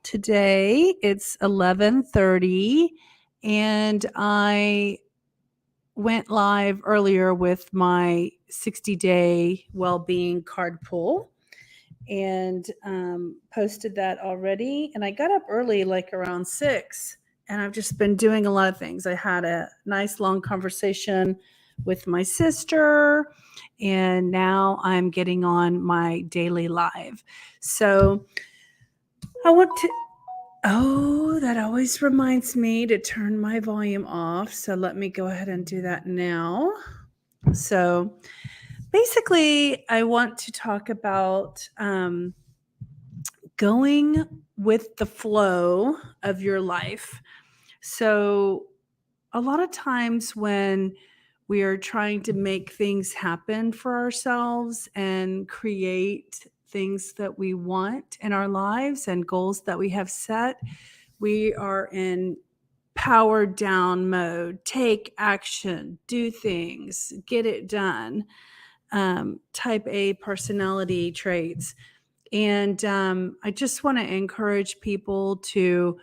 Today it's 11:30 and I went live earlier with my 60-day well-being card pull and posted that already. And I got up early, like around 6, and I've just been doing a lot of things. I had a nice long conversation with my sister, and now I'm getting on my daily live. So I want to Oh, that always reminds me to turn my volume off. So let me go ahead and do that now. So basically, I want to talk about going with the flow of your life. So a lot of times when we are trying to make things happen for ourselves and create things that we want in our lives and goals that we have set, we are in power down mode. Take action, do things, get it done. Type A personality traits. And I just want to encourage people to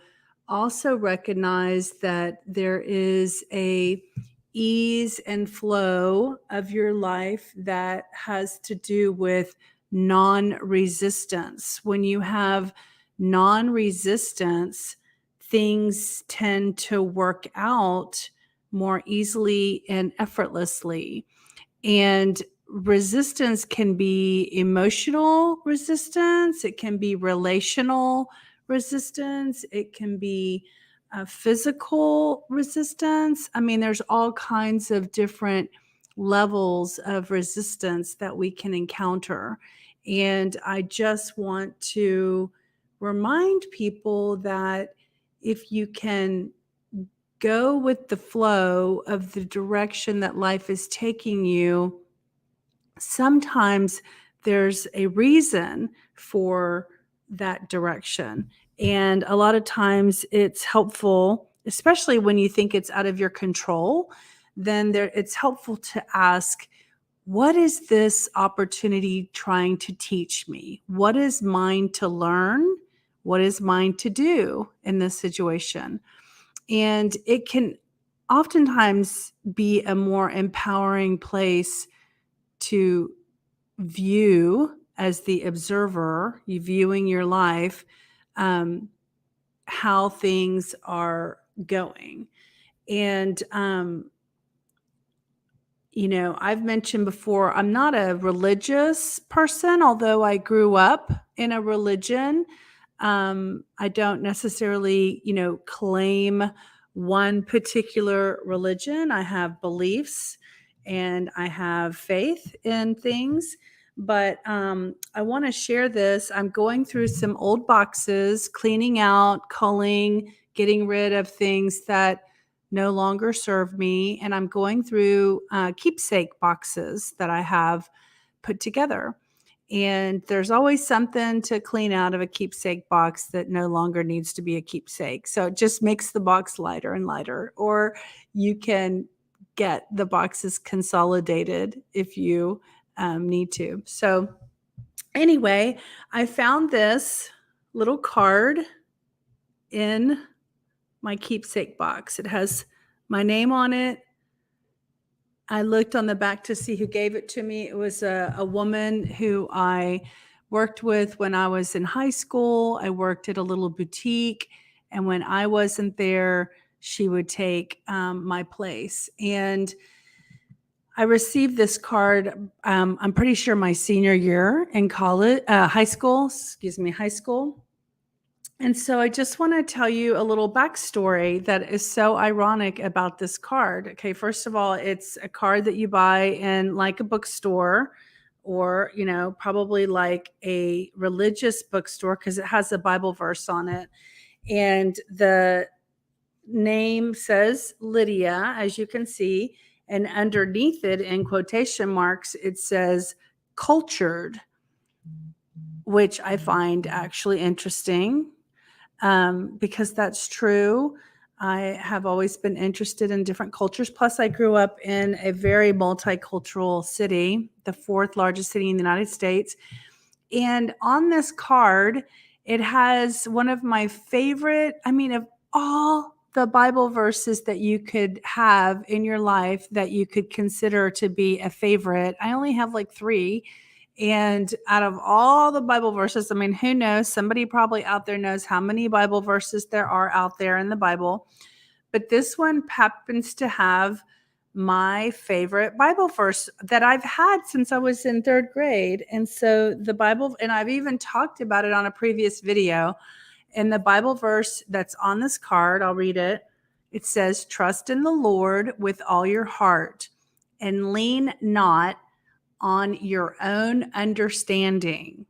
also recognize that there is a ease and flow of your life that has to do with non-resistance. When you have non-resistance, things tend to work out more easily and effortlessly. And resistance can be emotional resistance, it can be relational resistance, it can be physical resistance. I mean, there's all kinds of different levels of resistance that we can encounter. And I just want to remind people that if you can go with the flow of the direction that life is taking you, sometimes there's a reason for that direction. And a lot of times it's helpful, especially when you think it's out of your control, then it's helpful to ask, what is this opportunity trying to teach me? What is mine to learn? What is mine to do in this situation? And it can oftentimes be a more empowering place to view as the observer, you viewing your life, how things are going. And, I've mentioned before, I'm not a religious person, although I grew up in a religion. I don't necessarily, claim one particular religion. I have beliefs and I have faith in things. But I want to share this. I'm going through some old boxes, cleaning out, culling, getting rid of things that no longer serve me. And I'm going through keepsake boxes that I have put together. And there's always something to clean out of a keepsake box that no longer needs to be a keepsake. So it just makes the box lighter and lighter. Or you can get the boxes consolidated if you need to. So anyway, I found this little card in my keepsake box. It has my name on it. I looked on the back to see who gave it to me. It was a woman who I worked with when I was in high school. I worked at a little boutique, and when I wasn't there, she would take my place. And I received this card, I'm pretty sure my senior year in high school. And so I just want to tell you a little backstory that is so ironic about this card. Okay, first of all, it's a card that you buy in like a bookstore or, probably like a religious bookstore because it has a Bible verse on it. And the name says Lydia, as you can see. And underneath it, in quotation marks, it says cultured, which I find actually interesting. Because that's true. I have always been interested in different cultures. Plus, I grew up in a very multicultural city, the fourth largest city in the United States. And on this card, It has one of my favorite, I mean, of all the Bible verses that you could have in your life that you could consider to be a favorite, I only have like 3. And out of all the Bible verses, I mean, who knows? Somebody probably out there knows how many Bible verses there are out there in the Bible. But this one happens to have my favorite Bible verse that I've had since I was in 3rd grade. And so the Bible, and I've even talked about it on a previous video. And the Bible verse that's on this card, I'll read it. It says, "Trust in the Lord with all your heart and lean not on your own understanding."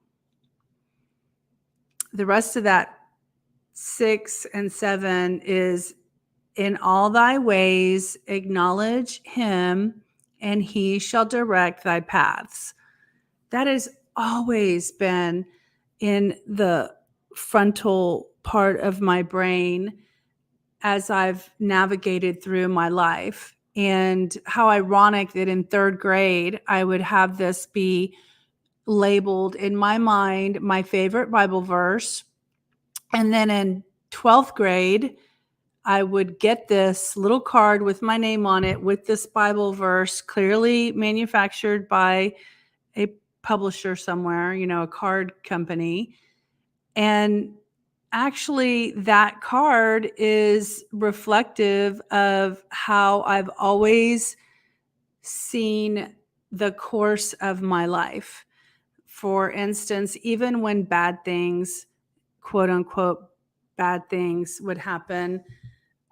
The rest of that 6 and 7 is, "In all thy ways acknowledge him, and he shall direct thy paths." That has always been in the frontal part of my brain as I've navigated through my life. And how ironic that in 3rd grade, I would have this be labeled in my mind my favorite Bible verse. And then in 12th grade, I would get this little card with my name on it with this Bible verse, clearly manufactured by a publisher somewhere, a card company. And actually, that card is reflective of how I've always seen the course of my life. For instance, even when bad things, quote unquote, bad things would happen,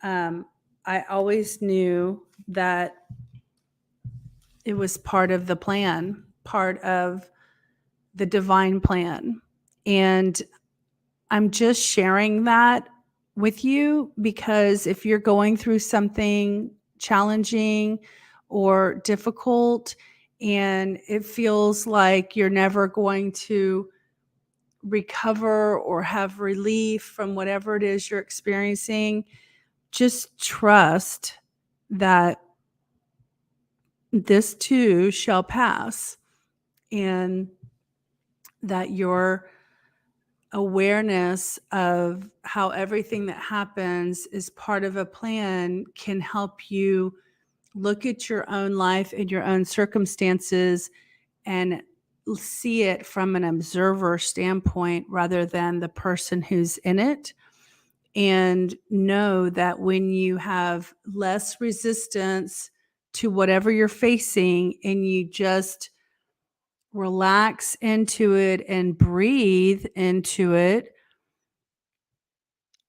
I always knew that it was part of the plan, part of the divine plan. And I'm just sharing that with you because if you're going through something challenging or difficult and it feels like you're never going to recover or have relief from whatever it is you're experiencing, just trust that this too shall pass, and that your awareness of how everything that happens is part of a plan can help you look at your own life and your own circumstances and see it from an observer standpoint rather than the person who's in it. And know that when you have less resistance to whatever you're facing and you just relax into it and breathe into it,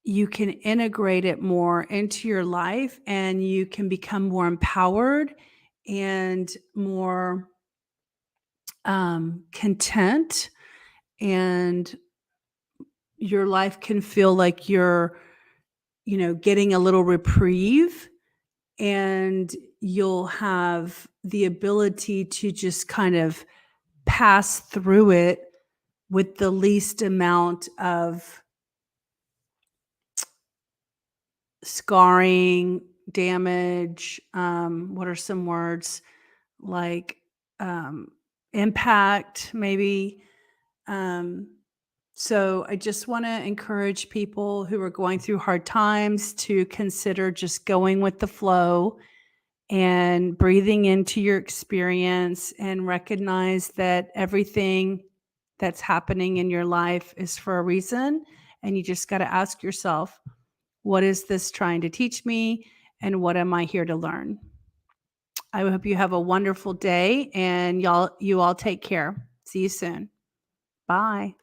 you can integrate it more into your life and you can become more empowered and more content, and your life can feel like you're getting a little reprieve, and you'll have the ability to just kind of pass through it with the least amount of scarring, damage. What are some words like um, impact, maybe? Um, so I just want to encourage people who are going through hard times to consider just going with the flow and breathing into your experience and recognize that everything that's happening in your life is for a reason. And you just got to ask yourself, what is this trying to teach me? And what am I here to learn? I hope you have a wonderful day, and you all take care. See you soon. Bye.